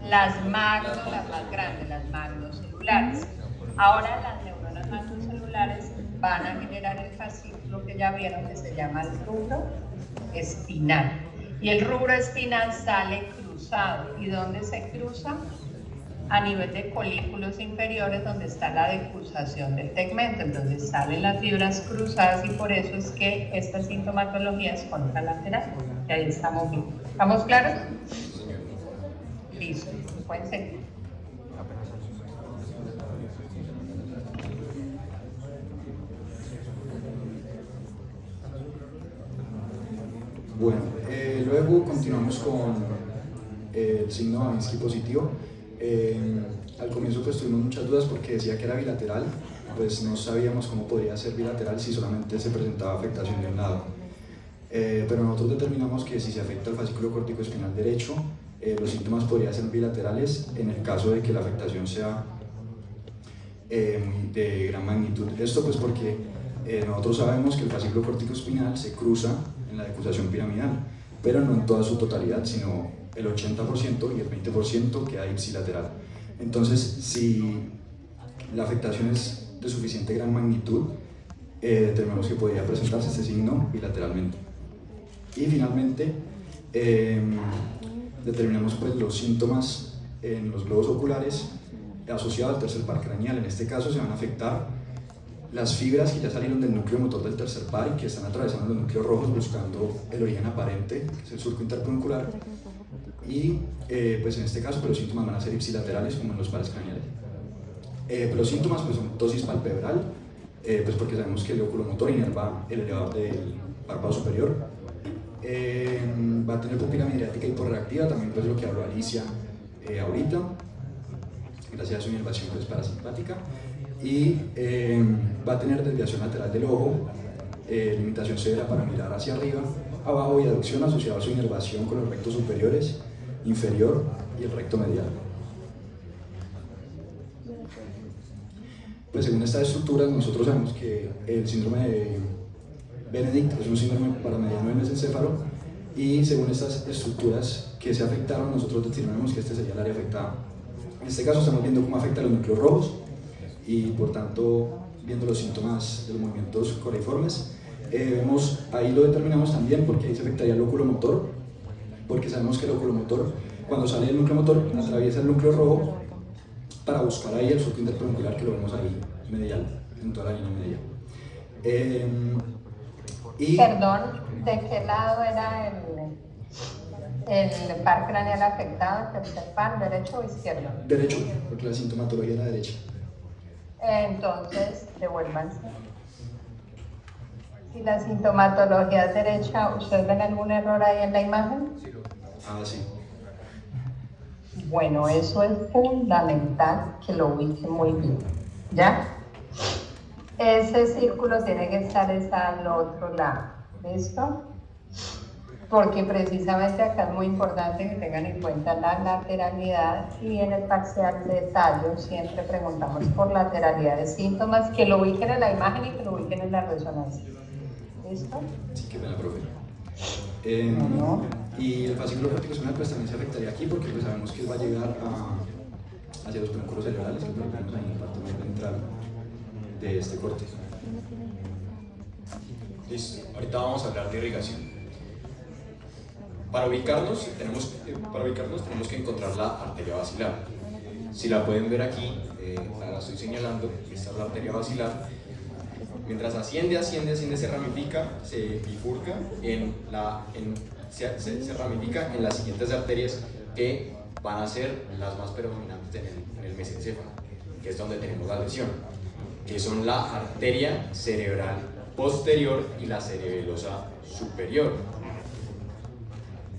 Las magnos, las más grandes, las magnocelulares. Ahora las neuronas magnocelulares van a generar el fascículo que ya vieron, que se llama el rubro espinal. Y el rubro espinal sale cruzado. ¿Y dónde se cruza? A nivel de colículos inferiores, donde está la decursación del tegmento. Entonces salen las fibras cruzadas y por eso es que esta sintomatología es contralateral. Y ahí estamos bien. ¿Estamos claros? Listo. Pueden seguir. Bueno, luego continuamos con el signo Babinski positivo. Al comienzo pues tuvimos muchas dudas porque decía que era bilateral, pues no sabíamos cómo podría ser bilateral si solamente se presentaba afectación de un lado. Pero nosotros determinamos que si se afecta el fascículo corticoespinal derecho, los síntomas podrían ser bilaterales en el caso de que la afectación sea de gran magnitud. Esto pues porque nosotros sabemos que el fascículo corticoespinal se cruza en la decursación piramidal, pero no en toda su totalidad, sino el 80% y el 20% queda ipsilateral. Entonces, si la afectación es de suficiente gran magnitud, determinamos que podría presentarse este signo bilateralmente. Y finalmente, determinamos pues, los síntomas en los globos oculares asociados al tercer par craneal. En este caso se van a afectar las fibras que ya salieron del núcleo motor del tercer par y que están atravesando los núcleos rojos buscando el origen aparente, que es el surco interpuncular. Y pues en este caso pues, los síntomas van a ser ipsilaterales como en los pares craneales. Pero los síntomas pues, son ptosis palpebral, pues porque sabemos que el oculomotor inerva el elevador del párpado superior. Va a tener pupila midriática hiporreactiva, también pues lo que habló Alicia ahorita, gracias a su inervación pues, parasimpática. Y va a tener desviación lateral del ojo, limitación severa para mirar hacia arriba, abajo y aducción asociada a su inervación con los rectos superiores, inferior y el recto medial. Pues según estas estructuras nosotros sabemos que el síndrome de Benedict es un síndrome paramediano del mesencéfalo y según estas estructuras que se afectaron nosotros determinamos que este sería el área afectada. En este caso estamos viendo cómo afecta a los núcleos rojos y por tanto viendo los síntomas de los movimientos correiformes. Ahí lo determinamos también porque ahí se afectaría el oculomotor, porque sabemos que el oculomotor cuando sale del núcleo motor atraviesa el núcleo rojo para buscar ahí el surco interpuncular que lo vemos ahí medial, en toda la línea media. Perdón, ¿de qué lado era el par craneal afectado, el tercer par, derecho o izquierdo? Derecho, porque la sintomatología era derecha. Entonces, devuélvanse. Si la sintomatología es derecha, ¿ustedes ven algún error ahí en la imagen? Ah, sí. Bueno, eso es fundamental que lo ubiquen muy bien, ¿ya? Ese círculo tiene que estar al otro lado, ¿listo? Porque precisamente acá es muy importante que tengan en cuenta la lateralidad y en el parcial de tallo siempre preguntamos por lateralidad de síntomas, que lo ubiquen en la imagen y que lo ubiquen en la resonancia. ¿Listo? Sí, que me la profe. Y el fascículo corticoespinal pues también se afectaría aquí porque pues sabemos que va a llegar hacia los pedúnculos cerebrales, que es lo que vemos ahí en la parte más ventral de este corte. Listo, ahorita vamos a hablar de irrigación. Para ubicarnos tenemos que encontrar la arteria basilar. Si la pueden ver aquí, la estoy señalando, esta es la arteria basilar. Mientras asciende, se ramifica, se bifurca, se ramifica en las siguientes arterias que van a ser las más predominantes en el mesencéfalo, que es donde tenemos la lesión, que son la arteria cerebral posterior y la cerebelosa superior.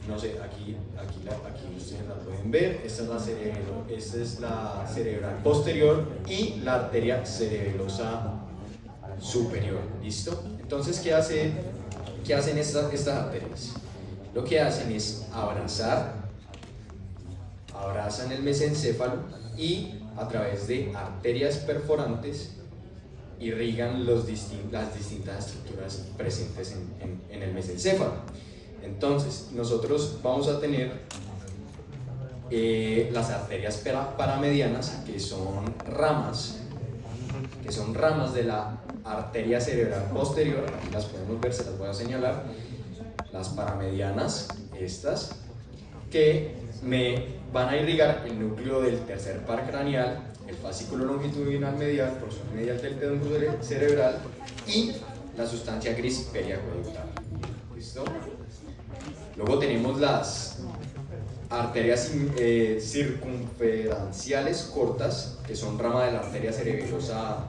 No sé, aquí ustedes la pueden ver. Esta es la cerebral posterior y la arteria cerebelosa superior. ¿Listo? Entonces, ¿qué hacen estas arterias? Lo que hacen es abrazan el mesencéfalo y a través de arterias perforantes irrigan las distintas estructuras presentes en el mesencéfalo. Entonces, nosotros vamos a tener las arterias paramedianas, que son ramas de la arteria cerebral posterior. Aquí las podemos ver, se las voy a señalar. Las paramedianas, estas, que me van a irrigar el núcleo del tercer par craneal, el fascículo longitudinal medial, porción medial del pedúnculo cerebral y la sustancia gris periacueductal. ¿Listo? Luego tenemos las arterias circunferenciales cortas, que son rama de la arteria cerebelosa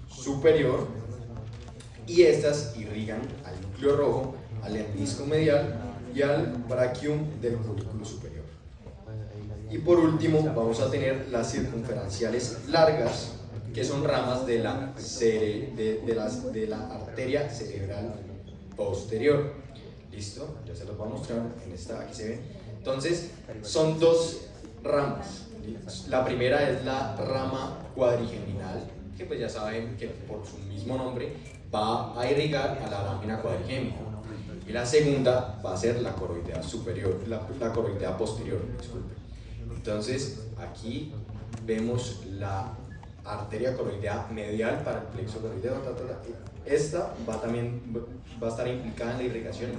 superior, y estas irrigan al núcleo rojo, al lemnisco medial y al braquium del colículo superior. Y por último vamos a tener las circunferenciales largas, que son ramas de la arteria cerebral posterior. ¿Listo? Ya se los voy a mostrar en esta, aquí se ve. Entonces, son dos ramas. La primera es la rama cuadrigeminal, que pues ya saben que por su mismo nombre va a irrigar a la lámina cuadrigémina. Y la segunda va a ser la coroidea superior, la coroidea posterior, disculpe. Entonces, aquí vemos la arteria coroidea medial para el plexo coroideo. Esta va a estar implicada en la irrigación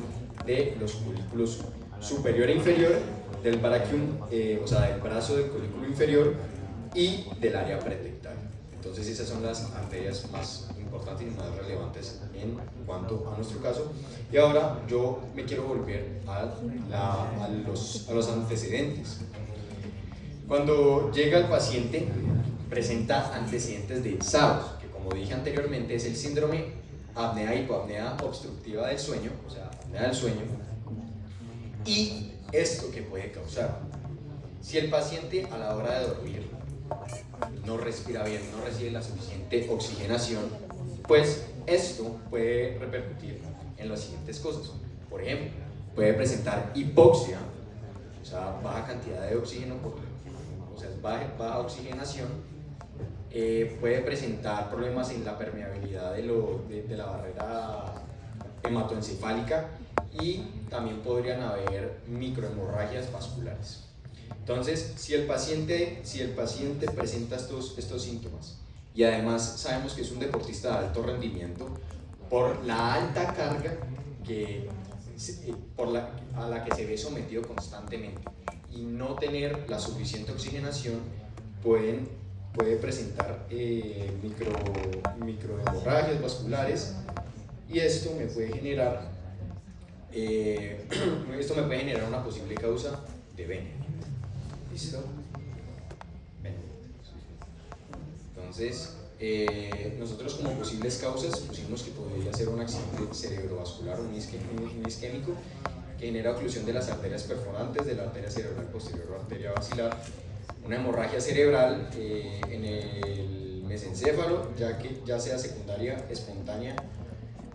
de los colículos superior e inferior, del brachium, o sea, del brazo del colículo inferior y del área pretectal. Entonces, esas son las arterias más importantes y más relevantes en cuanto a nuestro caso. Y ahora yo me quiero volver a los antecedentes. Cuando llega el paciente, presenta antecedentes de SAOS, que como dije anteriormente es el síndrome apnea-hipoapnea obstructiva del sueño, o sea, apnea del sueño. Y esto que puede causar: si el paciente a la hora de dormir no respira bien, no recibe la suficiente oxigenación, pues esto puede repercutir en las siguientes cosas. Por ejemplo, puede presentar hipoxia, o sea, baja cantidad de oxígeno, o sea, baja oxigenación. Puede presentar problemas en la permeabilidad de la barrera hematoencefálica, y también podrían haber microhemorragias vasculares. Entonces, si el paciente presenta estos síntomas, y además sabemos que es un deportista de alto rendimiento, por la alta carga a la que se ve sometido constantemente y no tener la suficiente oxigenación, puede presentar microhemorragias vasculares, y esto me puede generar una posible causa de vena. ¿Listo? Vena. Entonces, nosotros como posibles causas pusimos que podría ser un accidente cerebrovascular, un isquémico, que genera oclusión de las arterias perforantes de la arteria cerebral posterior o arteria basilar, una hemorragia cerebral en el mesencéfalo, ya sea secundaria, espontánea,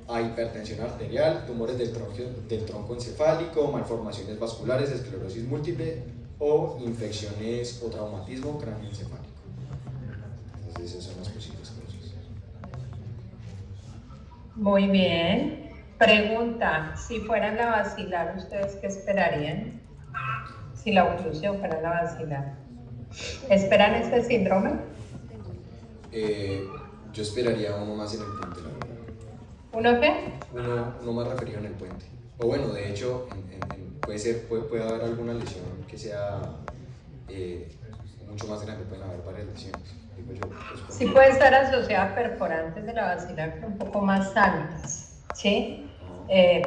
a hipertensión arterial, tumores del tronco encefálico, malformaciones vasculares, esclerosis múltiple o infecciones o traumatismo cráneoencefálico. Entonces, esas son las posibles causas. Muy bien. Pregunta: si fuera la basilar, ¿ustedes qué esperarían? Si la oclusión fuera la basilar, ¿esperan este síndrome? Yo esperaría uno más en el puente, la verdad. ¿Uno qué? Uno más referido en el puente. O bueno, de hecho, puede haber alguna lesión que sea mucho más grande, pueden haber varias lesiones. Digo yo, pues, Sí puede estar asociada a perforantes de la basilar, pero un poco más altas, ¿sí?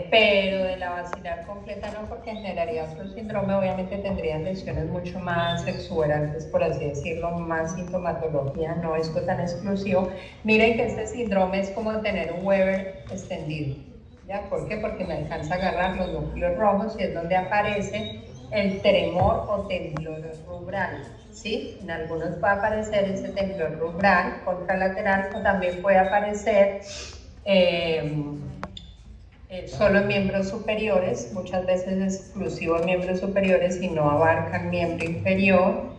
pero de la vacilar completa no, porque generaría otro síndrome. Obviamente tendrían lesiones mucho más exuberantes, por así decirlo, más sintomatología, no esto tan exclusivo. Miren que este síndrome es como tener un Weber extendido, ¿ya? ¿Por qué? Porque me alcanza a agarrar los núcleos rojos y es donde aparece el tremor o temblor rubral, ¿sí? En algunos va a aparecer ese temblor rubral contralateral, o también puede aparecer solo en miembros superiores, muchas veces es exclusivo en miembros superiores y no abarca el miembro inferior.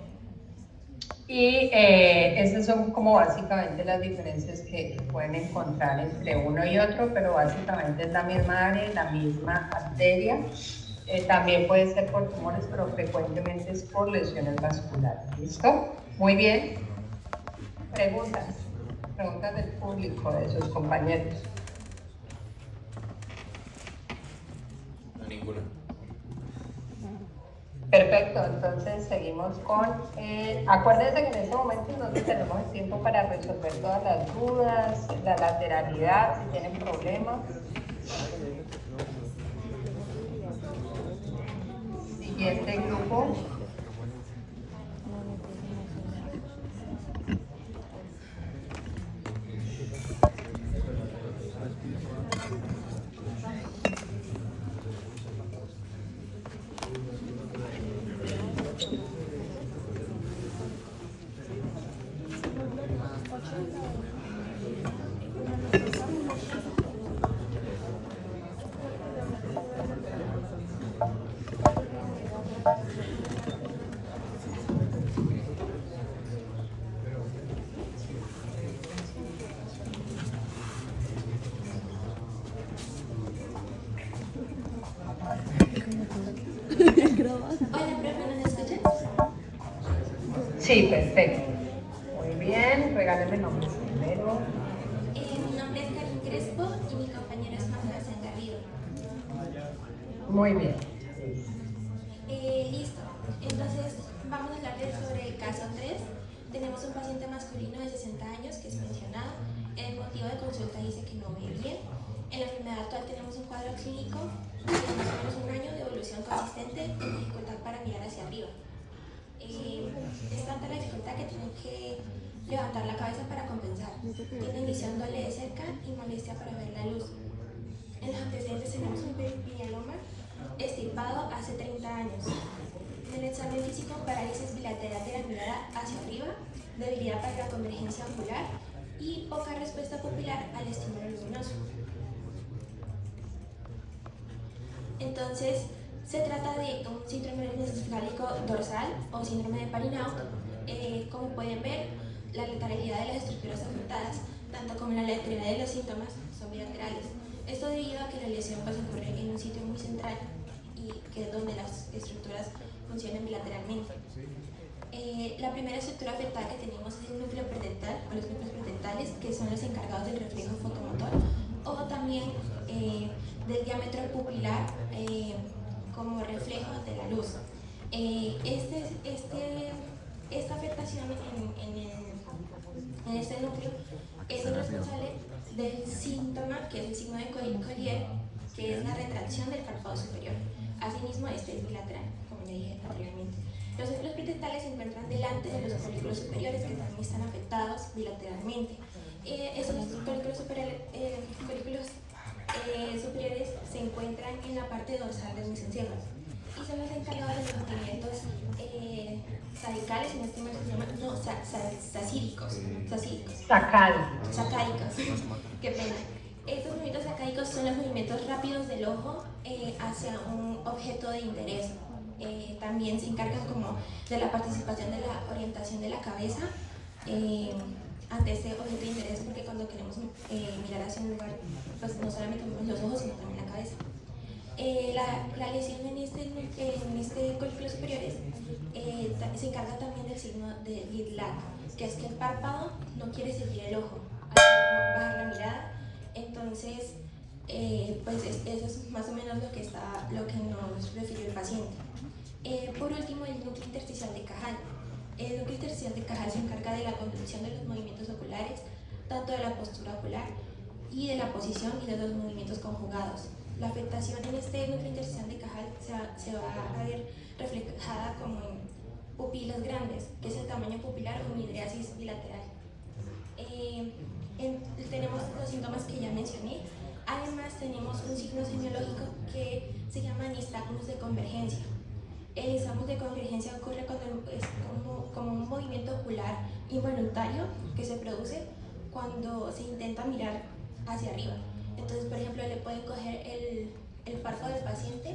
Y esas son como básicamente las diferencias que pueden encontrar entre uno y otro, pero básicamente es la misma área, la misma arteria. También puede ser por tumores, pero frecuentemente es por lesiones vasculares. ¿Listo? Muy bien. Preguntas. Preguntas del público, de sus compañeros. Ninguna. Perfecto, entonces seguimos con... acuérdense que en este momento es donde tenemos el tiempo para resolver todas las dudas, la lateralidad, si tienen problemas. Siguiente grupo. Hola, profe, ¿nos escuchan? Sí, perfecto. Muy bien, regálenme nombres primero. Mi nombre es Karin Crespo y mi compañero es Juan García Garrido. Muy bien. Listo. Entonces, vamos a hablarles sobre el caso 3. Tenemos un paciente masculino de 60 años que es pensionado. El motivo de consulta dice que no ve bien. En la enfermedad actual tenemos un cuadro clínico de más o menos un año de evolución consistente y dificultad para mirar hacia arriba. Es tanta la dificultad que tiene que levantar la cabeza para compensar. Tiene visión doble de cerca y molestia para ver la luz. En los antecedentes tenemos un pinealoma extirpado hace 30 años. En el examen físico, parálisis bilateral de la mirada hacia arriba, debilidad para la convergencia ocular y poca respuesta pupilar al estímulo luminoso. Entonces, se trata de un síndrome encefálico dorsal o síndrome de Parinaud. Como pueden ver, la lateralidad de las estructuras afectadas, tanto como la lateralidad de los síntomas, son bilaterales. Esto debido a que la lesión pues, ocurre en un sitio muy central y que es donde las estructuras funcionan bilateralmente. La primera estructura afectada que tenemos es el núcleo predental o los núcleos predentales, que son los encargados del reflejo fotomotor, o también del diámetro pupilar como reflejo de la luz. Esta afectación en este núcleo es el responsable del síntoma, que es el signo de Collier, que es la retracción del párpado superior. Asimismo, este es bilateral, como ya dije anteriormente. Los núcleos predentales se encuentran delante de los folículos superiores, que también están afectados bilateralmente. Estos folículos superiores se encuentran en la parte dorsal del mesencéfalo y son los encargados de los movimientos sadicales, en este momento se llaman sacídicos. Sacádicos. Qué pena. Estos movimientos sacádicos son los movimientos rápidos del ojo hacia un objeto de interés. También se encargan como de la participación de la orientación de la cabeza ante este objeto de interés, porque cuando queremos mirar hacia un lugar, pues no solamente movemos los ojos, sino también la cabeza. La lesión en este colículo superiores se encarga también del signo de lid-lag, que es que el párpado no quiere seguir el ojo, al bajar la mirada. Entonces, pues eso es más o menos lo que nos refirió el paciente. Por último, el núcleo intersticial de Cajal. El núcleo intersticial de Cajal se encarga de la conducción de los movimientos oculares, tanto de la postura ocular y de la posición y de los movimientos conjugados. la afectación en este núcleo intersticial de Cajal se va a ver reflejada como en pupilas grandes, que es el tamaño pupilar o midriasis bilateral. Tenemos los síntomas que ya mencioné. Además tenemos un signo semiológico que se llama nistagmus de convergencia. El nistagmus de convergencia ocurre cuando es como un movimiento ocular involuntario que se produce cuando se intenta mirar hacia arriba. Entonces, por ejemplo, le pueden coger el párpado del paciente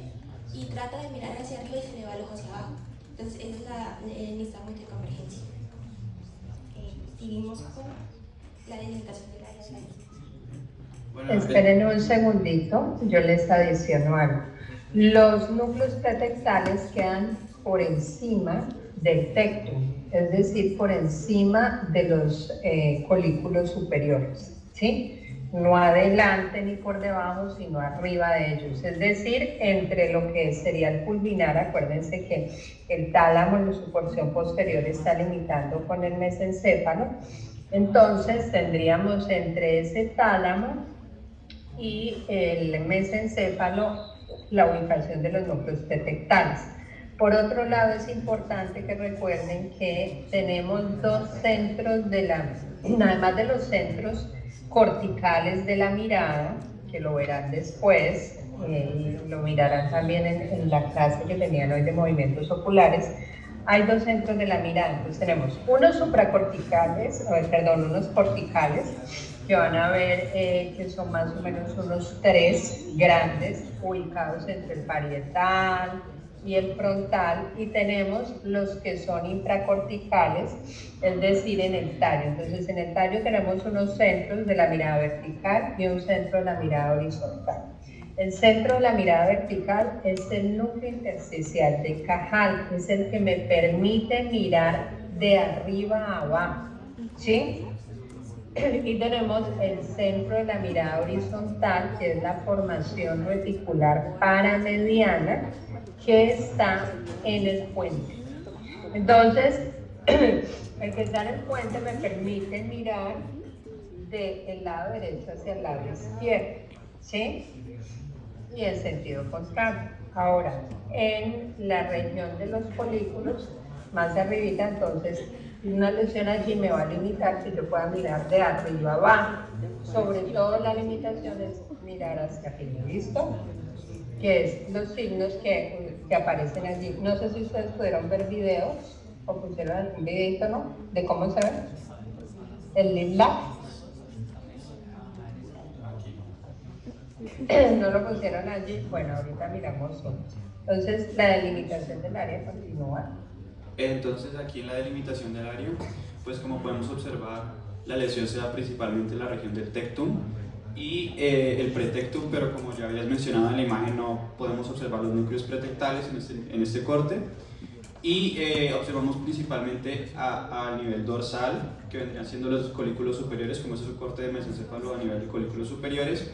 y trata de mirar hacia arriba y se le va el ojo hacia abajo. Entonces, esa es el nistagmus de convergencia. Seguimos con la delimitación del área de la vista. Bueno, Esperen un segundito, yo les adiciono algo. Los núcleos pretectales quedan por encima del tectum, es decir, por encima de los colículos superiores, ¿sí? No adelante ni por debajo, sino arriba de ellos, es decir, entre lo que sería el pulvinar. Acuérdense que el tálamo en su porción posterior está limitando con el mesencéfalo, entonces tendríamos entre ese tálamo y el mesencéfalo la ubicación de los núcleos pretectales. Por otro lado, es importante que recuerden que tenemos dos centros además de los centros corticales de la mirada, que lo verán después, lo mirarán también en la clase que tenían hoy de movimientos oculares. Hay dos centros de la mirada, entonces tenemos unos supracorticales, unos corticales, que van a ver que son más o menos unos 3 grandes, ubicados entre el parietal y el frontal, y tenemos los que son intracorticales, es decir, en el tallo. Entonces, en el tallo tenemos unos centros de la mirada vertical y un centro de la mirada horizontal. El centro de la mirada vertical es el núcleo intersticial de Cajal, es el que me permite mirar de arriba a abajo, ¿sí? Y tenemos el centro de la mirada horizontal, que es la formación reticular paramediana, que está en el puente. Entonces, el que está en el puente me permite mirar del lado derecho hacia el lado izquierdo, ¿sí? Y en sentido contrario. Ahora, en la región de los folículos, más arribita, entonces, una lesión allí me va a limitar que yo pueda mirar de arriba abajo. Sobre todo la limitación es mirar hacia arriba, ¿listo? Que es los signos que aparecen allí. No sé si ustedes pudieron ver videos o pusieron algún videito, ¿no? De cómo se ve el lila. No lo pusieron allí. Bueno, ahorita miramos uno. Entonces, la delimitación del área continúa. Entonces, aquí en la delimitación del área, pues como podemos observar, la lesión se da principalmente en la región del tectum y el pretectum, pero como ya habías mencionado en la imagen, no podemos observar los núcleos pretectales en este corte. Y observamos principalmente a nivel dorsal, que vendrían siendo los colículos superiores, como ese es un corte de mesencéfalo a nivel de colículos superiores.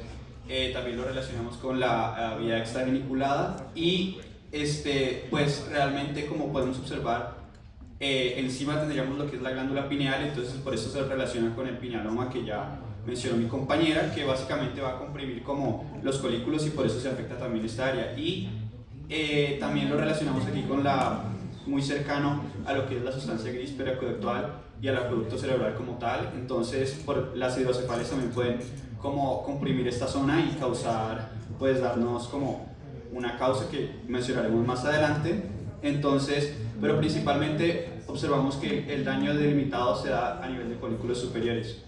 También lo relacionamos con la vía extrageniculada y pues realmente, como podemos observar, encima tendríamos lo que es la glándula pineal, entonces por eso se relaciona con el pinealoma que ya mencionó mi compañera, que básicamente va a comprimir como los colículos y por eso se afecta también esta área. Y también lo relacionamos aquí con muy cercano a lo que es la sustancia gris periaqueductal y al acueducto cerebral como tal, entonces las hidrocefalias también pueden como comprimir esta zona y causar, pues darnos como una causa que mencionaremos más adelante. Entonces, pero principalmente observamos que el daño delimitado se da a nivel de colículos superiores.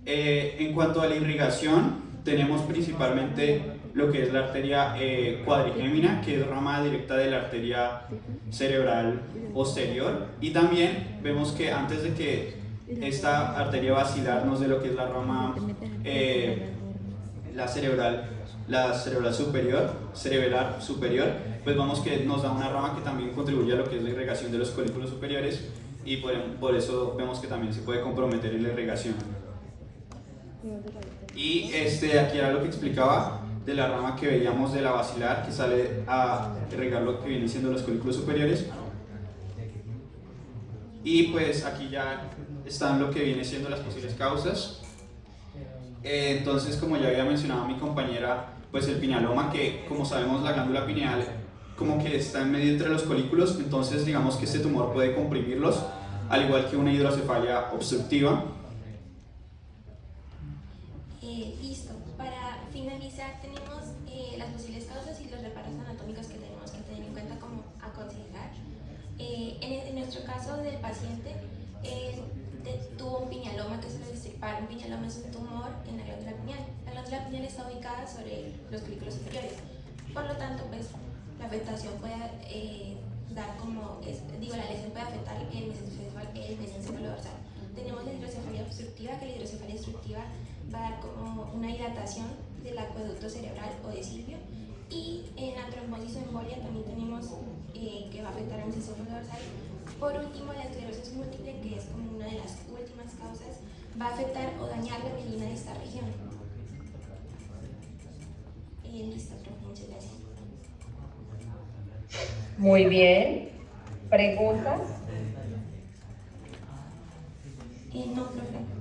En cuanto a la irrigación, tenemos principalmente lo que es la arteria cuadrigémina, que es rama directa de la arteria cerebral posterior, y también vemos que antes de que esta arteria basilar nos dé lo que es la rama la cerebral superior, pues vemos que nos da una rama que también contribuye a lo que es la irrigación de los colículos superiores, y por eso vemos que también se puede comprometer en la irrigación. Y aquí era lo que explicaba de la rama que veíamos de la basilar, que sale a irrigar lo que vienen siendo los colículos superiores. Y pues aquí ya están lo que viene siendo las posibles causas. Entonces, como ya había mencionado mi compañera, pues el pinealoma, que como sabemos la glándula pineal como que está en medio entre los colículos, entonces digamos que este tumor puede comprimirlos, al igual que una hidrocefalia obstructiva. Listo. Para finalizar tenemos las posibles causas y los reparos anatómicos que tenemos que tener en cuenta como aconsejar. En nuestro caso del paciente tuvo un pinealoma que se lo extirparon. Un pinealoma es un tumor en la glándula pineal. La glándula pineal está ubicada sobre los colículos superiores. Por lo tanto, pues la afectación puede dar como, la lesión puede afectar el mesencéfalo dorsal. Tenemos la hidrocefalia obstructiva, que la hidrocefalia obstructiva va a dar como una dilatación del acueducto cerebral o de Silvio. Y en la trombosis o embolia también tenemos que va a afectar al mesencéfalo dorsal. Por último, la esclerosis múltiple, que es como una de las últimas causas, va a afectar o dañar la mielina de esta región. Listo, profe, muchas gracias. Muy bien. ¿Preguntas? No, profe.